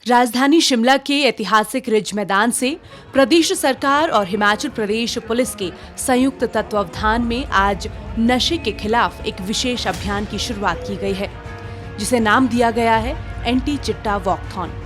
राजधानी शिमला के ऐतिहासिक रिज मैदान से प्रदेश सरकार और हिमाचल प्रदेश पुलिस के संयुक्त तत्वावधान में आज नशे के खिलाफ एक विशेष अभियान की शुरुआत की गई है, जिसे नाम दिया गया है एंटी चिट्टा वॉकथॉन।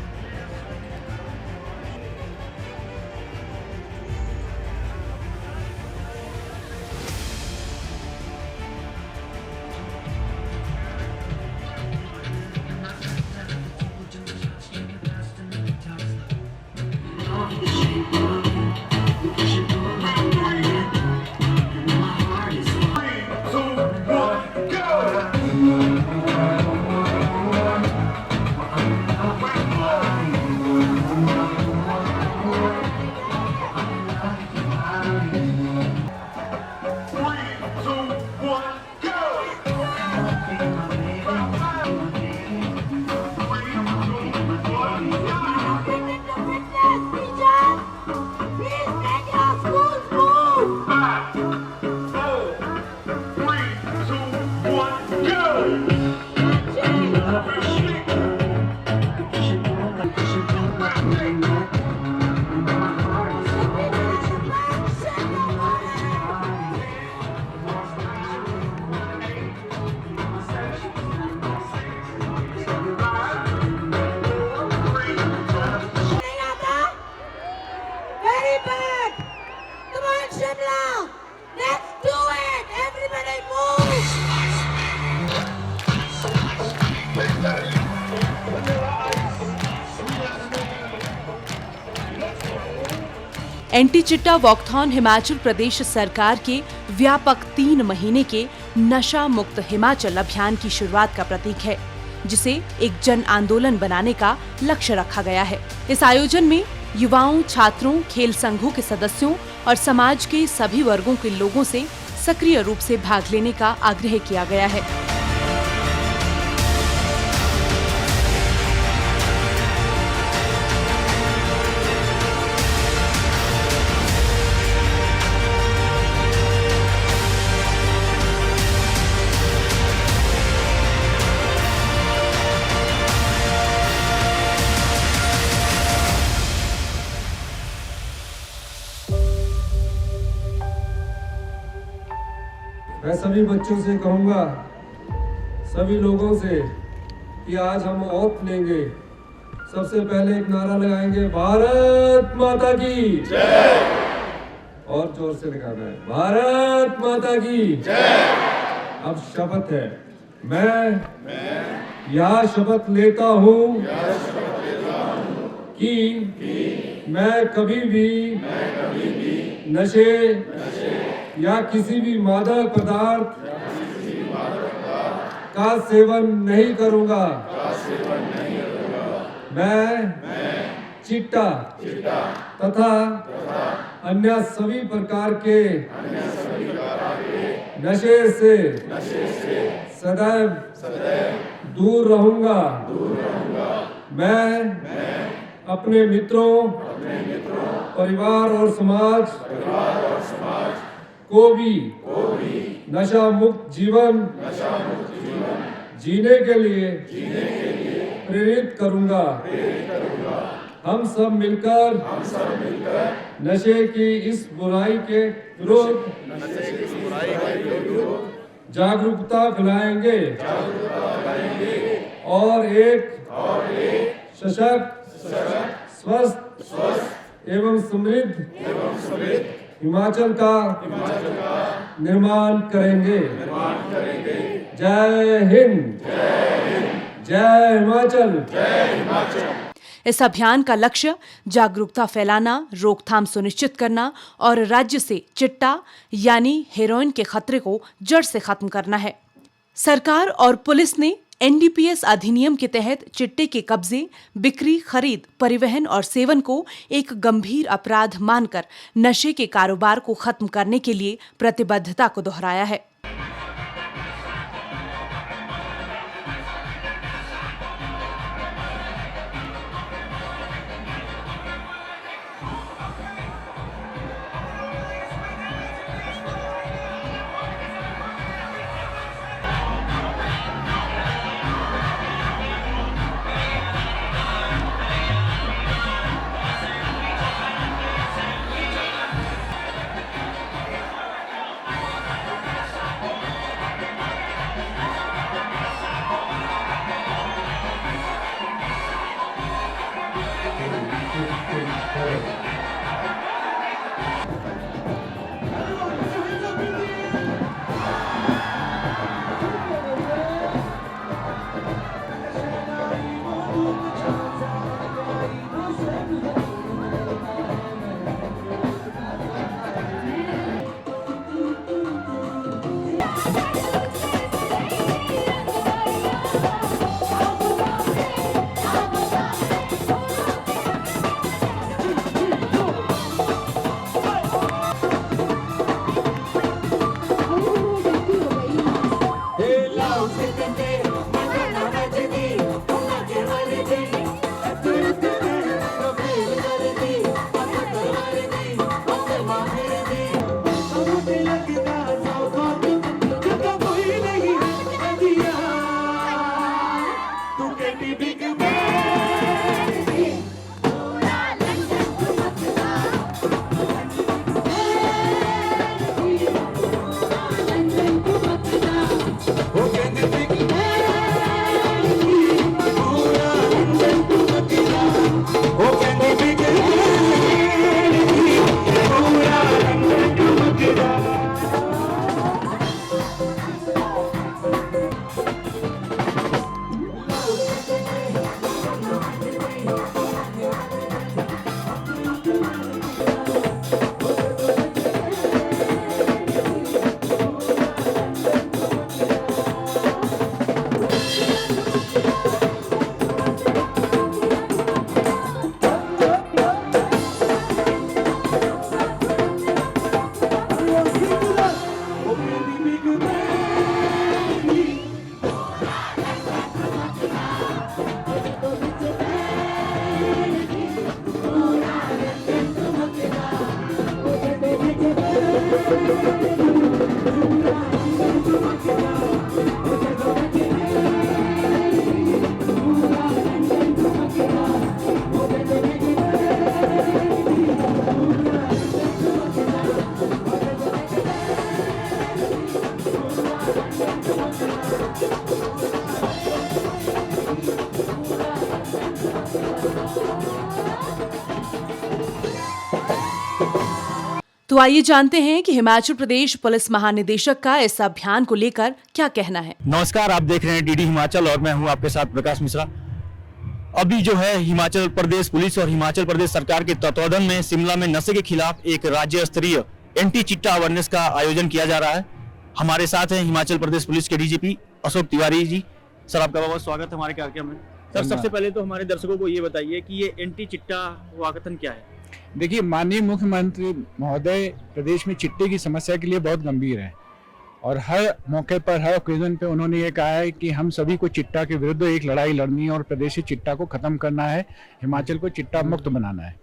एंटी चिट्टा वॉकथॉन हिमाचल प्रदेश सरकार के व्यापक 3 महीने के नशा मुक्त हिमाचल अभियान की शुरुआत का प्रतीक है, जिसे एक जन आंदोलन बनाने का लक्ष्य रखा गया है। इस आयोजन में युवाओं, छात्रों, खेल संघों के सदस्यों और समाज के सभी वर्गों के लोगों से सक्रिय रूप से भाग लेने का आग्रह किया गया है। मैं सभी बच्चों से कहूँगा, सभी लोगों से, कि आज हम ओथ लेंगे। सबसे पहले एक नारा लगाएंगे, भारत माता की जय। और जोर से लगाना है, भारत माता की जय। अब शपथ है, मैं यह शपथ लेता हूँ कि मैं कभी भी नशे या किसी भी मादक पदार्थ का सेवन नहीं करूंगा। मैं चिट्टा तथा अन्य सभी प्रकार के नशे से सदैव दूर रहूंगा। मैं अपने मित्रों, परिवार और समाज को भी नशा मुक्त जीवन जीने के लिए प्रेरित करूंगा। हम सब मिलकर नशे की इस बुराई के विरुद्ध जागरूकता फैलाएंगे और एक सशक्त, स्वस्थ एवं समृद्ध हिमाचल का निर्माण करेंगे। जय हिंद, जय हिमाचल। इस अभियान का लक्ष्य जागरूकता फैलाना, रोकथाम सुनिश्चित करना और राज्य से चिट्टा यानी हेरोइन के खतरे को जड़ से खत्म करना है। सरकार और पुलिस ने एनडीपीएस अधिनियम के तहत चिट्टे के कब्जे, बिक्री, खरीद, परिवहन और सेवन को एक गंभीर अपराध मानकर नशे के कारोबार को खत्म करने के लिए प्रतिबद्धता को दोहराया है। तो आइए जानते हैं कि हिमाचल प्रदेश पुलिस महानिदेशक का इस अभियान को लेकर क्या कहना है। नमस्कार, आप देख रहे हैं डीडी हिमाचल और मैं हूं आपके साथ प्रकाश मिश्रा। अभी जो है हिमाचल प्रदेश पुलिस और हिमाचल प्रदेश सरकार के तत्वावधान में शिमला में नशे के खिलाफ एक राज्य स्तरीय एंटी चिट्टा अवेयरनेस का आयोजन किया जा रहा है। हमारे साथ हैं हिमाचल प्रदेश पुलिस के डीजीपी अशोक तिवारी जी। सर, आपका बहुत स्वागत है हमारे कार्यक्रम में। सर, सबसे पहले तो हमारे दर्शकों को ये बताइए कि ये एंटी चिट्टा वाकथन क्या है। देखिए, माननीय मुख्यमंत्री महोदय प्रदेश में चिट्टे की समस्या के लिए बहुत गंभीर है और हर मौके पर, हर ओकेजन पे उन्होंने ये कहा है कि हम सभी को चिट्टा के विरुद्ध एक लड़ाई लड़नी है और प्रदेश से चिट्टा को खत्म करना है, हिमाचल को चिट्टा मुक्त बनाना है।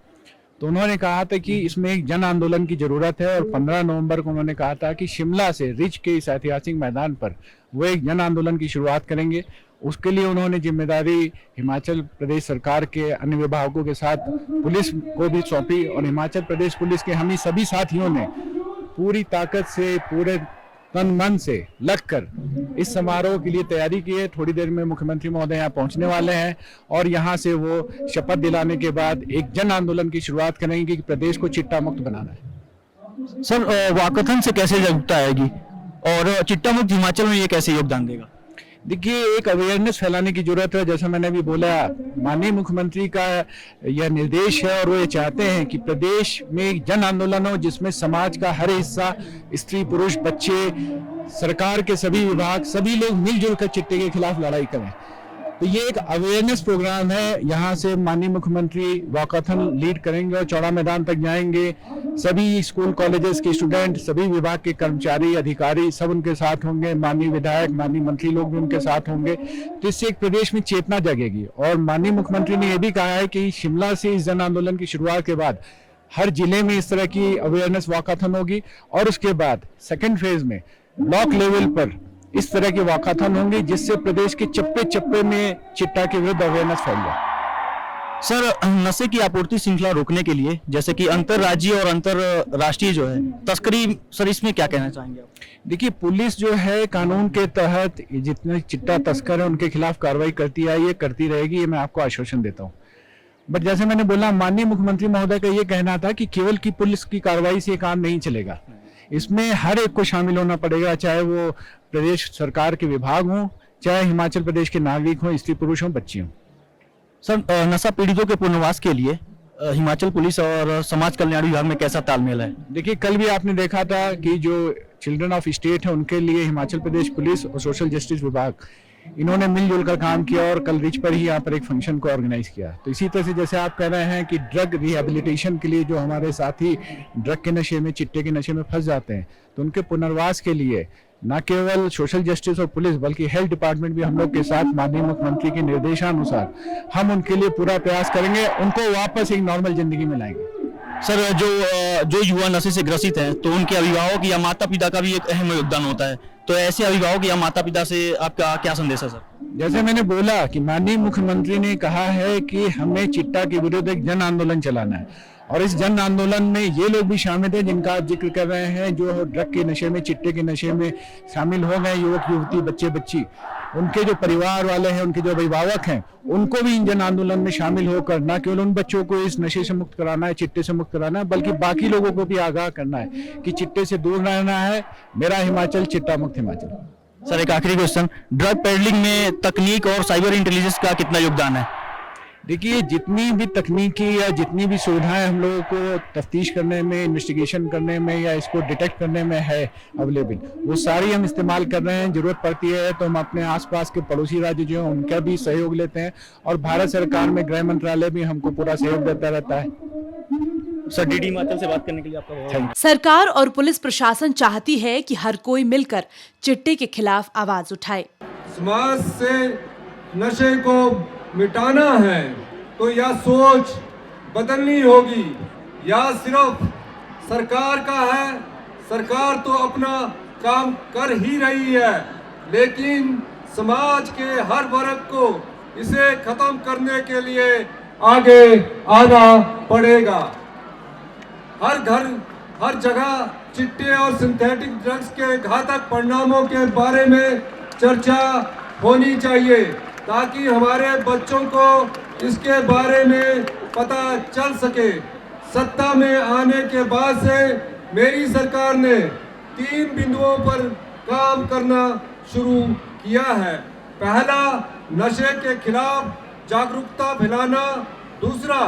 तो उन्होंने कहा था कि इसमें एक जन आंदोलन की जरूरत है और 15 नवंबर को उन्होंने कहा था कि शिमला से रिज के इस ऐतिहासिक मैदान पर वो एक जन आंदोलन की शुरुआत करेंगे। उसके लिए उन्होंने जिम्मेदारी हिमाचल प्रदेश सरकार के अन्य विभागों के साथ पुलिस को भी सौंपी और हिमाचल प्रदेश पुलिस के हम ही सभी साथियों ने पूरी ताकत से, पूरे तन मन से लगकर इस समारोह के लिए तैयारी की है। थोड़ी देर में मुख्यमंत्री महोदय यहाँ पहुँचने वाले हैं और यहाँ से वो शपथ दिलाने के बाद एक जन आंदोलन की शुरुआत करेंगे कि प्रदेश को चिट्टा मुक्त बनाना है। सर, वाकथन से कैसे जागरूकता आएगी और चिट्टा मुक्त हिमाचल में ये कैसे योगदान देगा? देखिए, एक अवेयरनेस फैलाने की जरूरत है। जैसा मैंने अभी बोला, माननीय मुख्यमंत्री का यह निर्देश है और वो ये चाहते हैं कि प्रदेश में एक जन आंदोलन हो जिसमें समाज का हर हिस्सा, स्त्री पुरुष, बच्चे, सरकार के सभी विभाग, सभी लोग मिलजुल कर चिट्टे के खिलाफ लड़ाई करें। तो ये एक अवेयरनेस प्रोग्राम है। यहाँ से माननीय मुख्यमंत्री वॉकथन लीड करेंगे और चौड़ा मैदान तक जाएंगे। सभी स्कूल कॉलेजेस के स्टूडेंट, सभी विभाग के कर्मचारी, अधिकारी सब उनके साथ होंगे। माननीय विधायक, माननीय मंत्री लोग भी उनके साथ होंगे। तो इससे एक प्रदेश में चेतना जगेगी। और माननीय मुख्यमंत्री ने यह भी कहा है कि शिमला से इस जन आंदोलन की शुरुआत के बाद हर जिले में इस तरह की अवेयरनेस वॉकथन होगी और उसके बाद सेकेंड फेज में ब्लॉक लेवल पर इस तरह की वॉकथन होंगी जिससे प्रदेश के चप्पे चप्पे में चिट्टा के विरुद्ध अवेयरनेस फैल जाए। सर, नशे की आपूर्ति श्रृंखला रोकने के लिए जैसे कि अंतरराज्यीय और अंतरराष्ट्रीय जो है तस्करी, सर इसमें क्या कहना चाहेंगे आप? देखिए, पुलिस जो है कानून के तहत जितने चिट्टा तस्कर है उनके खिलाफ कार्रवाई करती आई है, करती रहेगी, ये मैं आपको आश्वासन देता हूँ। बट जैसे मैंने बोला, माननीय मुख्यमंत्री महोदय का ये कहना था कि केवल की पुलिस की कार्रवाई से काम नहीं चलेगा, इसमें हर एक को शामिल होना पड़ेगा, चाहे वो प्रदेश सरकार के विभाग हों, चाहे हिमाचल प्रदेश के नागरिक हों, स्त्री पुरुष हों, बच्चे हों। सर, नशा पीड़ितों के पुनर्वास के लिए हिमाचल पुलिस और समाज कल्याण विभाग में कैसा तालमेल है? देखिए, कल भी आपने देखा था कि जो चिल्ड्रन ऑफ स्टेट है उनके लिए हिमाचल प्रदेश पुलिस और सोशल जस्टिस विभाग इन्होंने मिलजुल कर काम किया और कल रिच पर ही यहाँ पर एक फंक्शन को ऑर्गेनाइज किया। तो इसी तरह से जैसे आप कह रहे हैं कि ड्रग रिहेबिलिटेशन के लिए जो हमारे साथी ड्रग के नशे में, चिट्टे के नशे में फंस जाते हैं, तो उनके पुनर्वास के लिए न केवल सोशल जस्टिस और पुलिस बल्कि हेल्थ डिपार्टमेंट भी हम लोग के साथ माननीय मुख्यमंत्री के निर्देशानुसार हम उनके लिए पूरा प्रयास करेंगे, उनको वापस एक नॉर्मल जिंदगी में लाएंगे। सर, जो युवा नशे से ग्रसित हैं तो उनके अभिभावक या माता पिता का भी एक अहम योगदान होता है, तो ऐसे अभिभावक या माता पिता से आपका क्या संदेश है सर? जैसे मैंने बोला कि माननीय मुख्यमंत्री ने कहा है कि हमें चिट्टा के विरुद्ध एक जन आंदोलन चलाना है, और इस जन आंदोलन में ये लोग भी शामिल हैं जिनका आप जिक्र कर रहे हैं, जो ड्रग के नशे में, चिट्टे के नशे में शामिल हो गए, युवक युवती, बच्चे बच्ची, उनके जो परिवार वाले हैं, उनके जो अभिभावक हैं, उनको भी इन जन आंदोलन में शामिल होकर न केवल उन बच्चों को इस नशे से मुक्त कराना है, चिट्टे से मुक्त कराना है, बल्कि बाकी लोगों को भी आगाह करना है कि चिट्टे से दूर रहना है। मेरा हिमाचल चिट्टा मुक्त हिमाचल। सर, एक आखिरी क्वेश्चन, ड्रग पेडलिंग में तकनीक और साइबर इंटेलिजेंस का कितना योगदान है? देखिए, जितनी भी तकनीकी या जितनी भी सुविधाएं हम लोगों को तफ्तीश करने में, इन्वेस्टिगेशन करने में या इसको डिटेक्ट करने में है अवेलेबल, वो सारी हम इस्तेमाल कर रहे हैं। जरूरत पड़ती है तो हम अपने आसपास के पड़ोसी राज्य जो हैं उनका भी सहयोग लेते हैं, और भारत सरकार में गृह मंत्रालय भी हमको पूरा सहयोग देता रहता है। सर, डीडी हिमाचल से बात करने के लिए आपका बहुत धन्यवाद। सरकार और पुलिस प्रशासन चाहती है कि हर कोई मिलकर चिट्टे के खिलाफ आवाज उठाए। समाज से नशे को मिटाना है तो यह सोच बदलनी होगी, या सिर्फ सरकार का है। सरकार तो अपना काम कर ही रही है, लेकिन समाज के हर वर्ग को इसे खत्म करने के लिए आगे आना पड़ेगा। हर घर, हर जगह चिट्टे और सिंथेटिक ड्रग्स के घातक परिणामों के बारे में चर्चा होनी चाहिए, ताकि हमारे बच्चों को इसके बारे में पता चल सके। सत्ता में आने के बाद से मेरी सरकार ने 3 बिंदुओं पर काम करना शुरू किया है। पहला, नशे के खिलाफ जागरूकता फैलाना। दूसरा,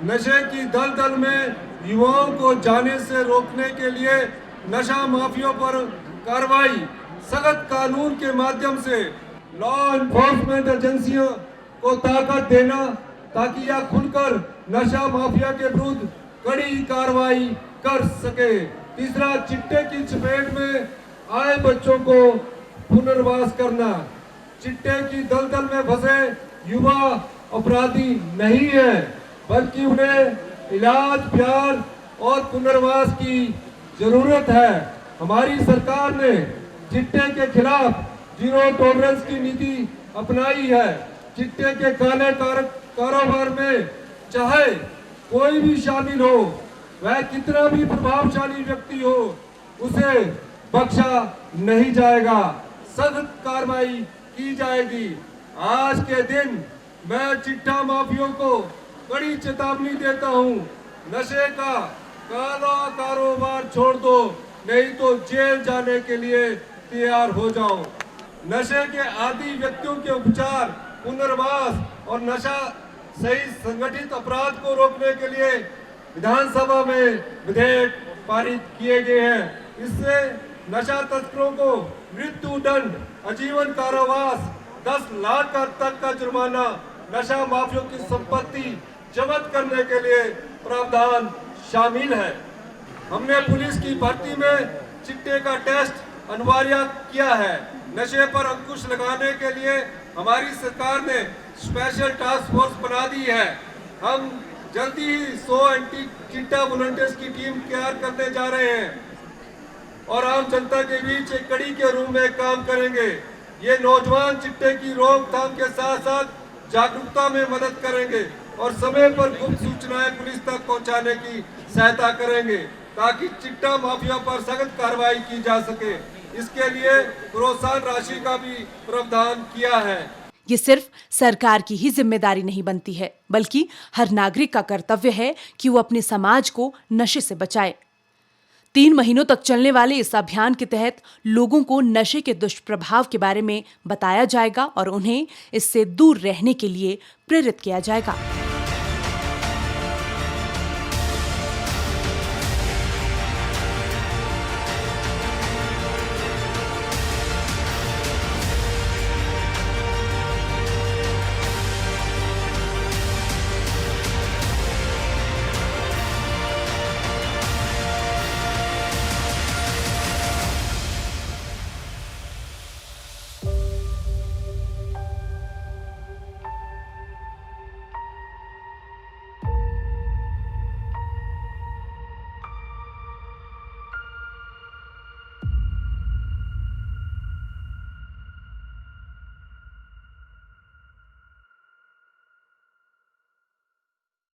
नशे की दलदल में युवाओं को जाने से रोकने के लिए नशा माफियों पर कार्रवाई। सख्त कानून के माध्यम से लॉ एनफोर्समेंट एजेंसियों को ताकत देना, ताकि यह खुलकर नशा माफिया के विरुद्ध कड़ी कार्रवाई कर सके। तीसरा, चिट्टे की चपेट में आए बच्चों को पुनर्वास करना। चिट्टे की दलदल में फंसे युवा अपराधी नहीं है, बल्कि उन्हें इलाज, प्यार और पुनर्वास की जरूरत है। हमारी सरकार ने चिट्टे के खिलाफ जीरो टॉलरेंस की नीति अपनाई है। चिट्टे के काले कारोबार में चाहे कोई भी शामिल हो, वह कितना भी प्रभावशाली व्यक्ति हो, उसे बख्शा नहीं जाएगा, सख्त कार्रवाई की जाएगी। आज के दिन मैं चिट्टा माफियों को कड़ी चेतावनी देता हूं, नशे का काला कारोबार छोड़ दो, नहीं तो जेल जाने के लिए तैयार हो जाओ। नशे के आदी व्यक्तियों के उपचार, पुनर्वास और नशा सही संगठित अपराध को रोकने के लिए विधानसभा में विधेयक पारित किए गए हैं। इससे नशा तस्करों को मृत्यु दंड, आजीवन कारावास, 10 लाख तक का जुर्माना, नशा माफियों की संपत्ति जब्त करने के लिए प्रावधान शामिल है। हमने पुलिस की भर्ती में चिट्टे का टेस्ट अनिवार्य किया है। नशे पर अंकुश लगाने के लिए हमारी सरकार ने स्पेशल टास्क फोर्स बना दी है। हम जल्दी ही 100 एंटी चिट्टा वॉलंटियर्स की टीम तैयार करने जा रहे हैं और आम जनता के बीच एक कड़ी के रूप में काम करेंगे। ये नौजवान चिट्टे की रोकथाम के साथ साथ जागरूकता में मदद करेंगे और समय पर गुप्त सूचनाएं पुलिस तक पहुंचाने की सहायता करेंगे, ताकि चिट्टा माफिया पर सख्त कार्रवाई की जा सके। इसके लिए प्रोत्साहन राशि का भी प्रावधान किया है। ये सिर्फ सरकार की ही जिम्मेदारी नहीं बनती है, बल्कि हर नागरिक का कर्तव्य है कि वो अपने समाज को नशे से बचाए। 3 महीनों तक चलने वाले इस अभियान के तहत लोगों को नशे के दुष्प्रभाव के बारे में बताया जाएगा और उन्हें इससे दूर रहने के लिए प्रेरित किया जाएगा।